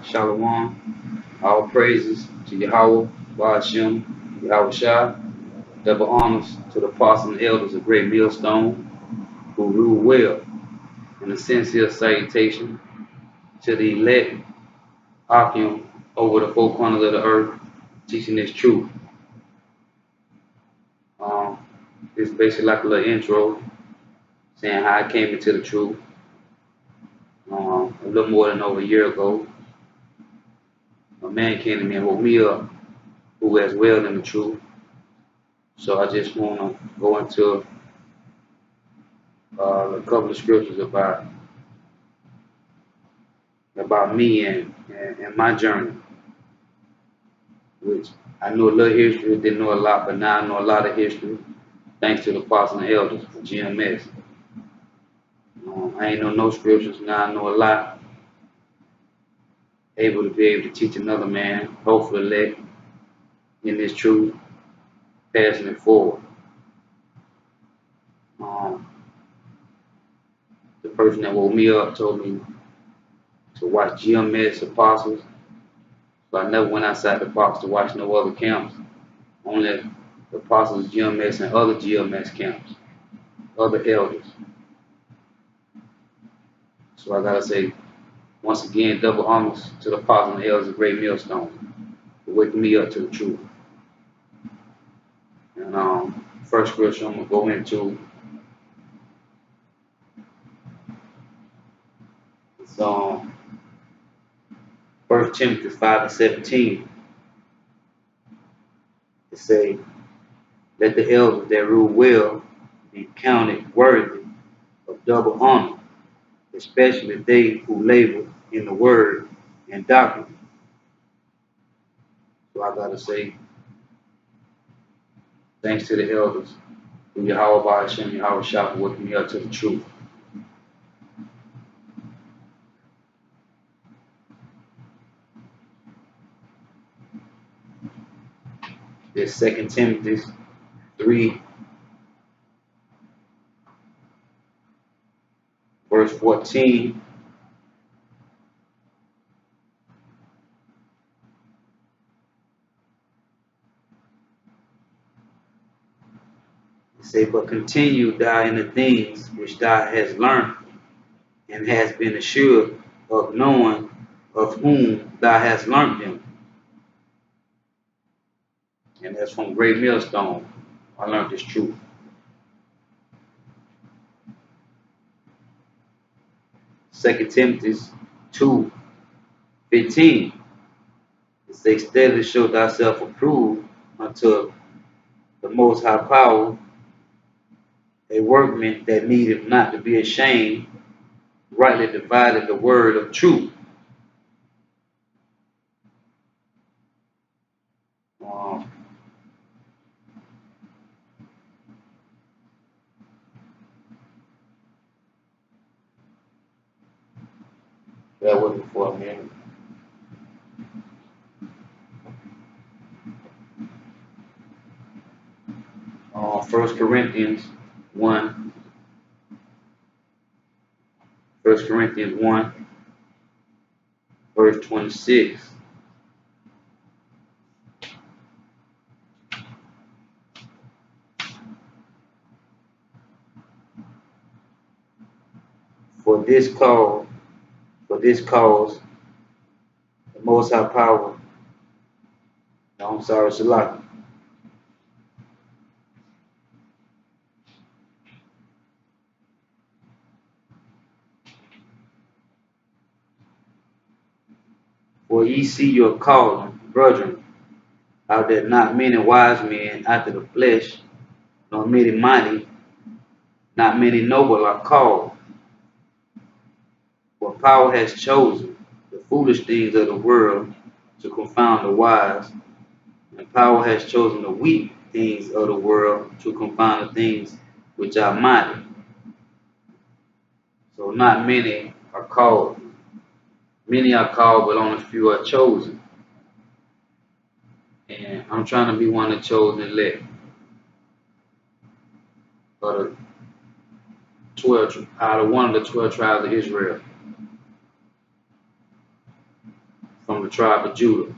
Shalom. All praises to Yahweh, Ba'ashem, Yahweh Shah. Double honors to the apostles and elders of great Millstone who rule well. And a sincere salutation to the elect Akim over the four corners of the earth, teaching this truth. Um, it's basically like a little intro saying how I came into the truth. A little more than over a year ago, a man came to me and woke me up who has well in the truth. So I just want to go into a couple of scriptures about me and my journey, which I knew a little history, didn't know a lot, but now I know a lot of history, thanks to the apostles and elders for GMS. I ain't know no scriptures, now I know a lot, able to teach another man, hopefully let in this truth, passing it forward. The person that woke me up told me to watch GMS apostles, but I never went outside the box to watch no other camps, only the apostles of GMS and other GMS camps, other elders. So I gotta say, once again, double honors to the apostles and elders of Great Millstone for waking me up to the truth. And first scripture I'm gonna go into is 1 Timothy 5:17. It say, "Let the elders that rule well be counted worthy of double honor, especially they who labor in the word and doctrine." So I gotta say, thanks to the elders, through Yahweh Ba'ashem, Yahweh Shah, for waking me up to the truth. This 2 Timothy 3, verse 14. It say, "But continue thou in the things which thou hast learned, and hast been assured of knowing of whom thou hast learned them." And that's from Great Millstone. I learned this truth. 2 Timothy 2:15. It says, "Steadily show thyself approved unto the most high power, a workman that needeth not to be ashamed, rightly divided the word of truth." Um, that wasn't for a minute. 1 Corinthians 1, 1 Corinthians 1, verse 26. For this cause, the Most High Power, no, I'm sorry, Shalak. For ye see your calling, brethren, how that not many wise men after the flesh, nor many mighty, not many noble are called. For power has chosen the foolish things of the world to confound the wise, and power has chosen the weak things of the world to confound the things which are mighty. So not many are called. Many are called, but only few are chosen. And I'm trying to be one of the chosen elect. But 12 out of one of the 12 tribes of Israel. from the tribe of Judah.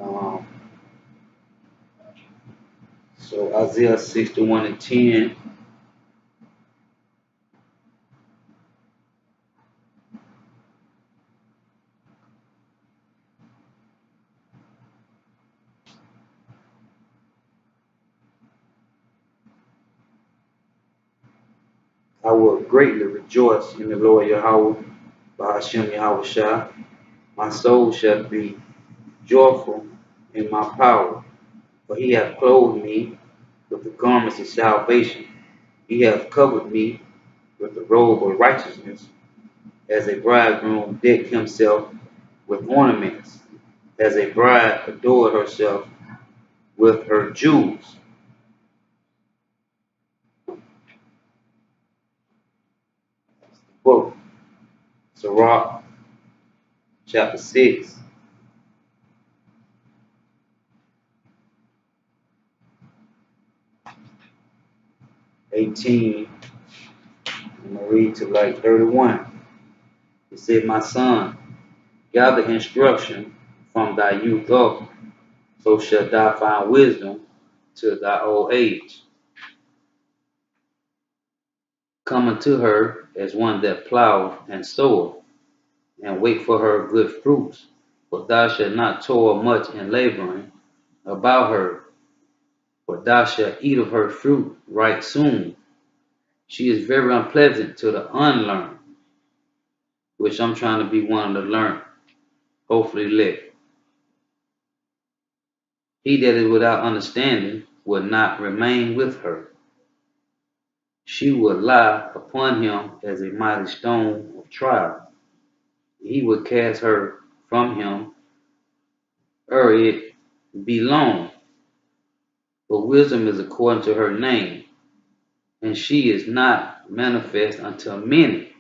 Um, so Isaiah 61 and 10. I will greatly rejoice in the Lord Yahweh, by Hashem Yahweh Shah. My soul shall be joyful in my power, for he hath clothed me with the garments of salvation. He hath covered me with the robe of righteousness, as a bridegroom decked himself with ornaments, as a bride adored herself with her jewels. Book Sirach, chapter 6, 18. I'm going to read to like 31. It said, my son, gather instruction from thy youth up, so shalt thou find wisdom to thy old age. Come unto her as one that ploweth and soweth, and wait for her good fruits. For thou shalt not toil much in laboring about her, but thou shalt eat of her fruit right soon. She is very unpleasant to the unlearned, which I'm trying to be one of the learned, hopefully let. He that is without understanding will not remain with her. She will lie upon him as a mighty stone of trial. He will cast her from him ere it be long. But wisdom is according to her name, and she is not manifest unto many.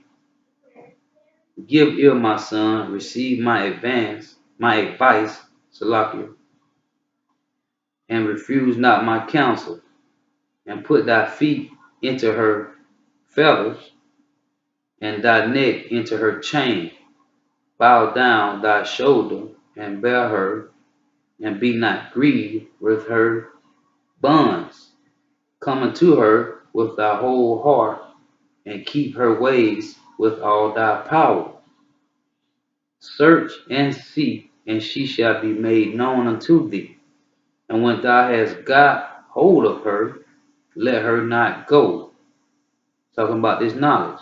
Give ear, my son, receive my advice, Salakia, and refuse not my counsel, and put thy feet into her feathers, and thy neck into her chain. Bow down thy shoulder, and bear her, and be not grieved with her bonds. Come unto her with thy whole heart, and keep her ways with all thy power. Search and seek, and she shall be made known unto thee. And when thou hast got hold of her, let her not go. Talking about this knowledge,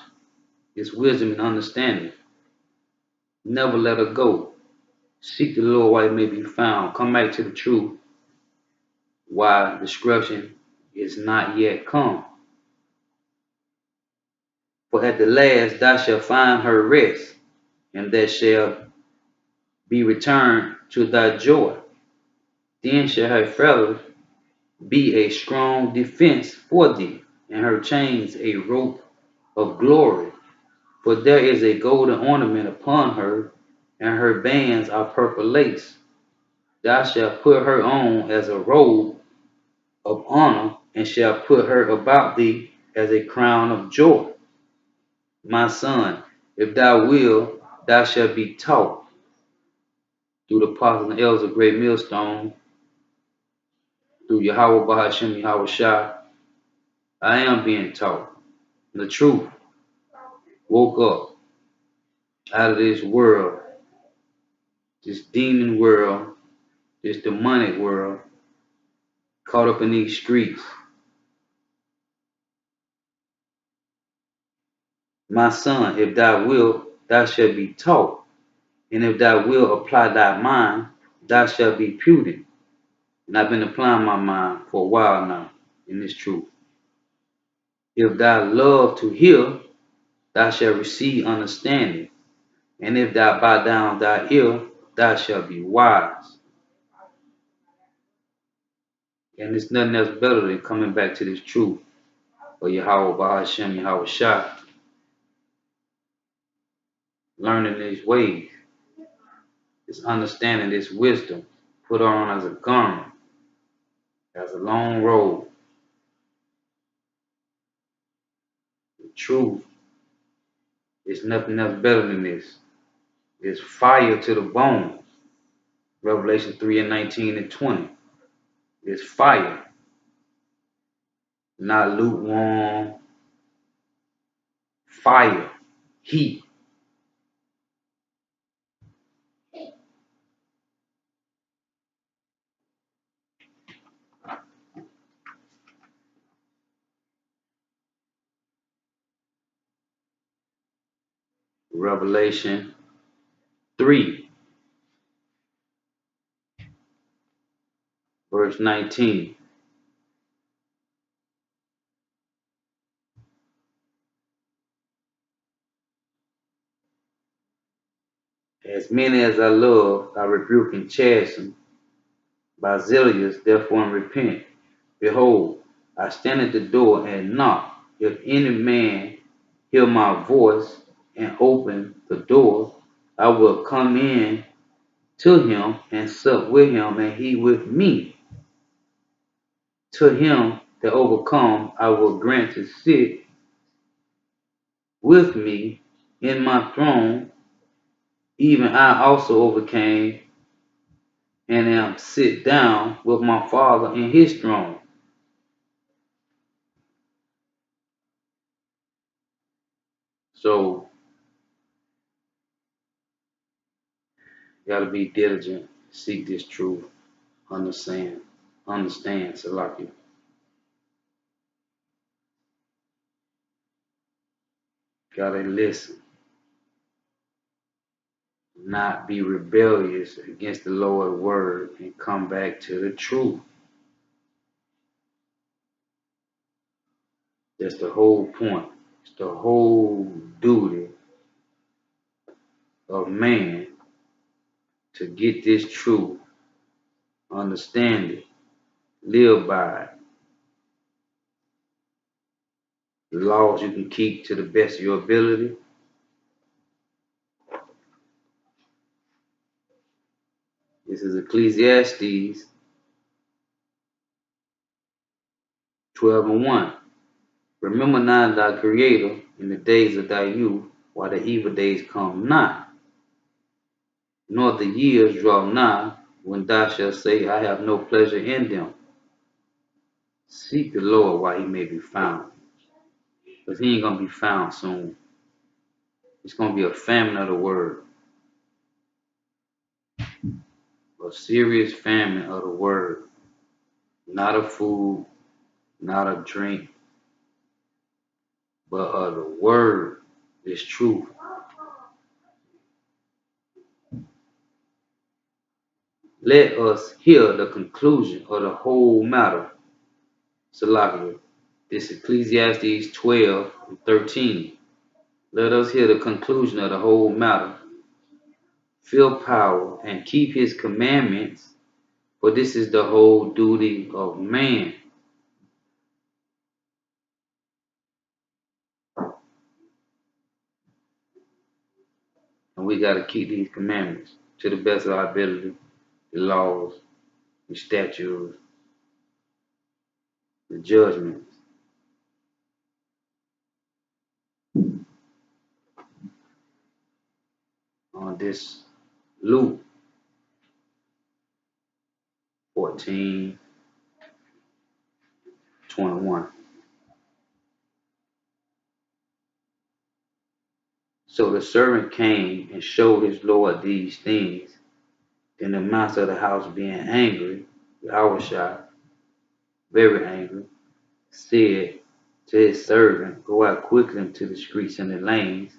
this wisdom and understanding. Never let her go. Seek the Lord while he may be found. Come back to the truth while destruction is not yet come. For at the last thou shalt find her rest, and that shall be returned to thy joy. Then shall her feathers be a strong defense for thee, and her chains a rope of glory. For there is a golden ornament upon her, and her bands are purple lace. Thou shalt put her on as a robe of honor, and shalt put her about thee as a crown of joy. My son, if thou wilt, thou shalt be taught through the apostles and elders of great Millstone, through Yahweh Bahashem Yahweh Shah. I am being taught the truth. Woke up out of this world, this demon world, this demonic world, caught up in these streets. My son, if thou wilt, thou shalt be taught. And if thou wilt apply thy mind, thou shalt be prudent. And I've been applying my mind for a while now in this truth. If thou love to hear, thou shalt receive understanding. And if thou bow down thy ear, thou shalt be wise. And there's nothing else better than coming back to this truth of Yahweh Bahashem Yahweh Shah, learning these ways, this understanding, this wisdom, put on as a garment, as a long robe. The truth is nothing else better than this. It's fire to the bones. Revelation 3 and 19 and 20. It's fire, not lukewarm. Fire, heat. Revelation 3, verse 19. As many as I love, I rebuke and chasten. By zealous, therefore, and repent. Behold, I stand at the door and knock. If any man hear my voice and open the door, I will come in to him and sup with him, and he with me. To him that overcome, I will grant to sit with me in my throne, even I also overcame and am sit down with my Father in his throne. So you gotta be diligent, seek this truth, understand, Salaki. Gotta listen, not be rebellious against the Lord's word and come back to the truth. That's the whole point. It's the whole duty of man to get this truth, understand it, live by it. The laws you can keep to the best of your ability. This is Ecclesiastes 12 and 1. Remember now thy Creator in the days of thy youth, while the evil days come not, nor the years draw nigh, when thou shalt say, I have no pleasure in them. Seek the Lord while he may be found, because he ain't going to be found soon. It's going to be a famine of the word, a serious famine of the word, not of food, not of drink, but of the word, this truth. Let us hear the conclusion of the whole matter. Salakia. This Ecclesiastes 12 and 13. Let us hear the conclusion of the whole matter. Feel power and keep his commandments, for this is the whole duty of man. And we got to keep these commandments to the best of our ability, the laws, the statutes, the judgments. On this Luke 14:21. So the servant came and showed his Lord these things. Then the master of the house, being angry, Yahushua, very angry, said to his servant, Go out quickly into the streets and the lanes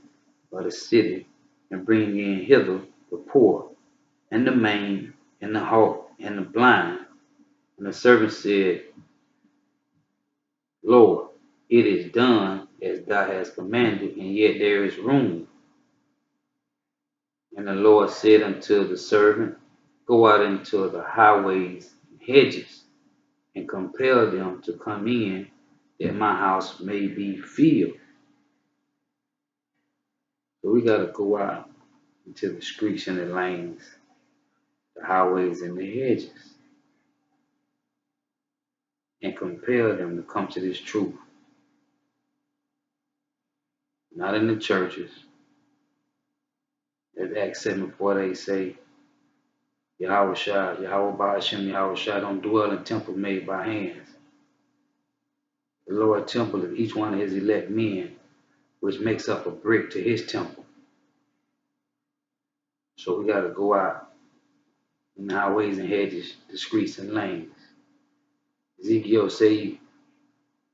of the city, and bring in hither the poor, and the maimed, and the halt, and the blind. And the servant said, Lord, it is done as thou hast commanded, and yet there is room. And the Lord said unto the servant, Go out into the highways and hedges, and compel them to come in, that my house may be filled. So we got to go out into the streets and the lanes the highways and the hedges, and compel them to come to this truth. Not in the churches. As Acts 7:4 they say, Yahweh Shai, Yahweh Ba'ashem, Yahweh Shai don't dwell in temples made by hands. The Lord temple is each one of his elect men, which makes up a brick to his temple. So we got to go out in the highways and hedges, the streets and lanes. Ezekiel say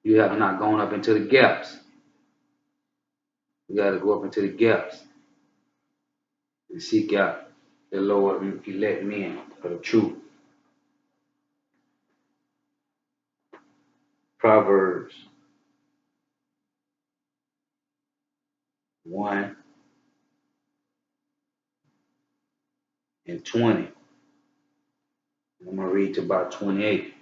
you have not gone up into the gaps. We got to go up into the gaps and seek out the Lord and elect men for the truth. Proverbs 1 and 20. I'm going to read to about 28.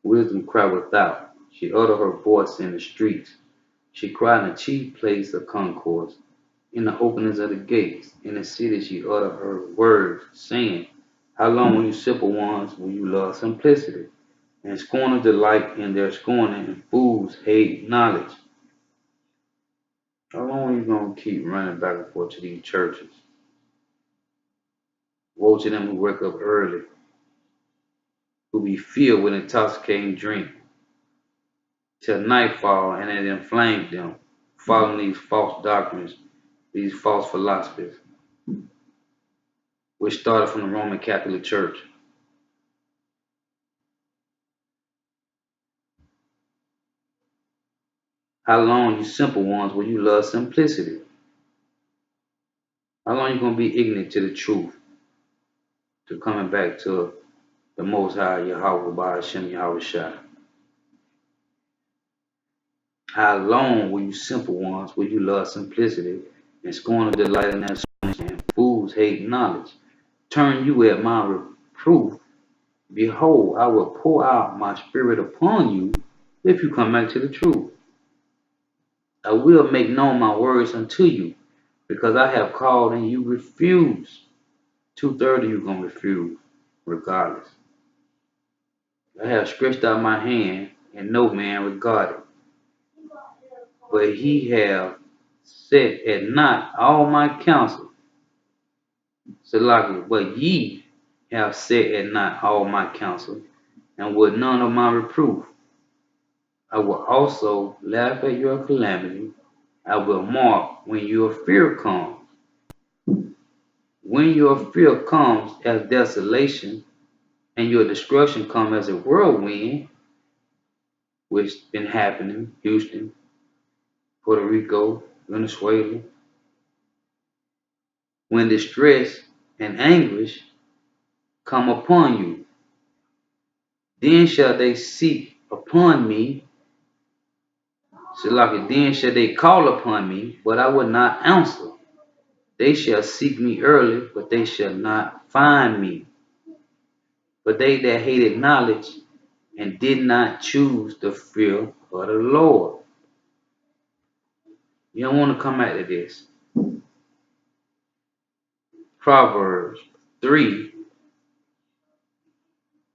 Wisdom cried without. She uttered her voice in the streets. She cried in the chief place of concourse, in the openings of the gates. In the city she uttered her words, saying, how long will you simple ones will you love simplicity? And scorners delight in their scorning, and fools hate knowledge. How long are you going to keep running back and forth to these churches? Woe to them who wake up early, who be filled with intoxicating drink, till nightfall, and it inflames them, following these false doctrines, these false philosophies, which started from the Roman Catholic Church. How long, you simple ones, will you love simplicity? How long are you going to be ignorant to the truth, to coming back to the Most High, Yahweh Ba'ashem, Yahweh Shai? How long will you simple ones, will you love simplicity, and scorn the delight in that and fools hate knowledge? Turn you at my reproof. Behold, I will pour out my spirit upon you if you come back to the truth. I will make known my words unto you, because I have called and you refuse. 2/3 of you going to refuse, regardless. I have stretched out my hand, and no man regarded. But he have set at naught all my counsel. Salaki, but ye have set at naught all my counsel, and would none of my reproof. I will also laugh at your calamity. I will mark when your fear comes. When your fear comes as desolation, and your destruction comes as a whirlwind, which been happening, Houston, Puerto Rico, Venezuela. When distress and anguish come upon you, then shall they seek upon me. Salaki, then shall they call upon me, but I will not answer. They shall seek me early, but they shall not find me. But they that hated knowledge and did not choose the fear of the Lord. You don't want to come out of this. Proverbs 3,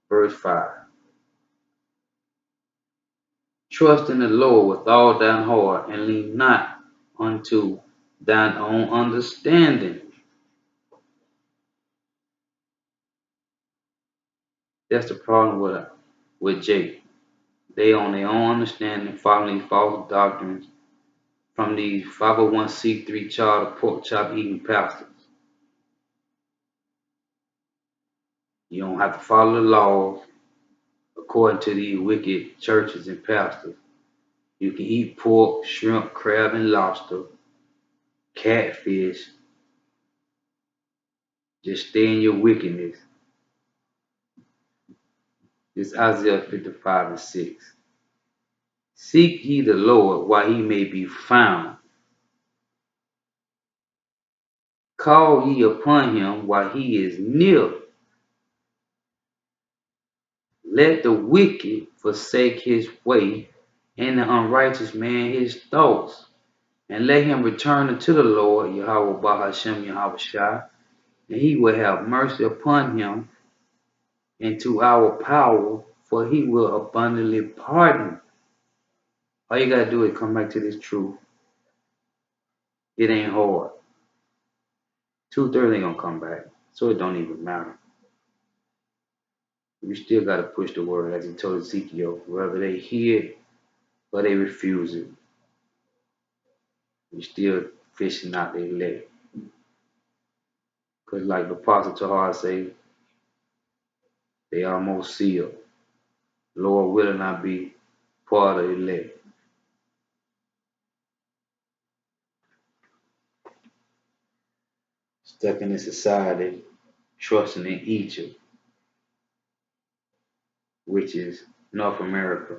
verse 5. Trust in the Lord with all thine heart, and lean not unto thine own understanding. That's the problem with Jake. They on their own understanding, following these false doctrines from these 501c3 charter pork chop eating pastors. You don't have to follow the laws according to these wicked churches and pastors. You can eat pork, shrimp, crab, and lobster, catfish. Just stay in your wickedness. This is Isaiah 55 and 6. Seek ye the Lord while he may be found. Call ye upon him while he is near. Let the wicked forsake his way, and the unrighteous man his thoughts. And let him return unto the Lord, Yahweh Bahashem Yahweh Shai, and he will have mercy upon him and to our power, for he will abundantly pardon. All you gotta do is come back to this truth. It ain't hard. 2/3 ain't gonna come back, so it don't even matter. You still gotta push the word, as he told Ezekiel, whether they hear it or they refuse it. You still fishing out their leg. Cause like the Apostle Tahar say, they almost sealed. Lord willing, I be part of the elect. Stuck in this society, trusting in Egypt, which is North America.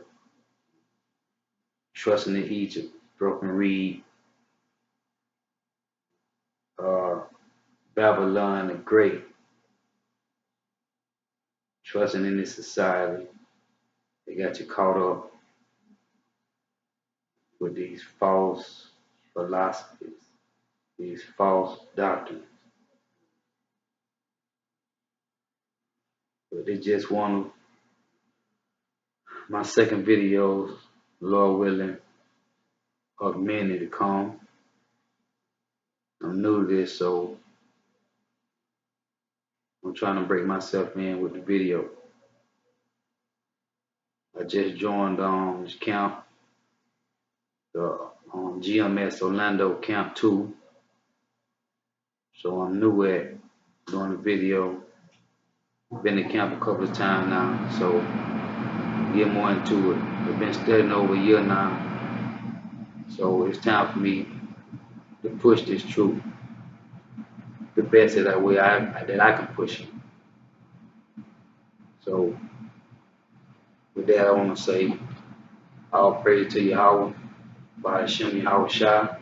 Trusting in Egypt, broken reed, Babylon the Great. Trusting in this society, they got you caught up with these false philosophies, these false doctrines. But they just one of my second videos, Lord willing, of many to come. I'm new to this, so I'm trying to break myself in with the video. I just joined this camp, the GMS Orlando Camp 2. So I'm new at doing the video. Been to camp a couple of times now, so get more into it. I've been studying over a year now, so it's time for me to push this truth the best that way that I can push it. So with that, I want to say all praise to Yahweh, by Hashem Yahweh Shai,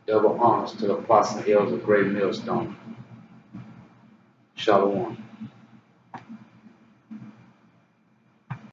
double honors to the apostle and elders of Great Millstone. Shalom.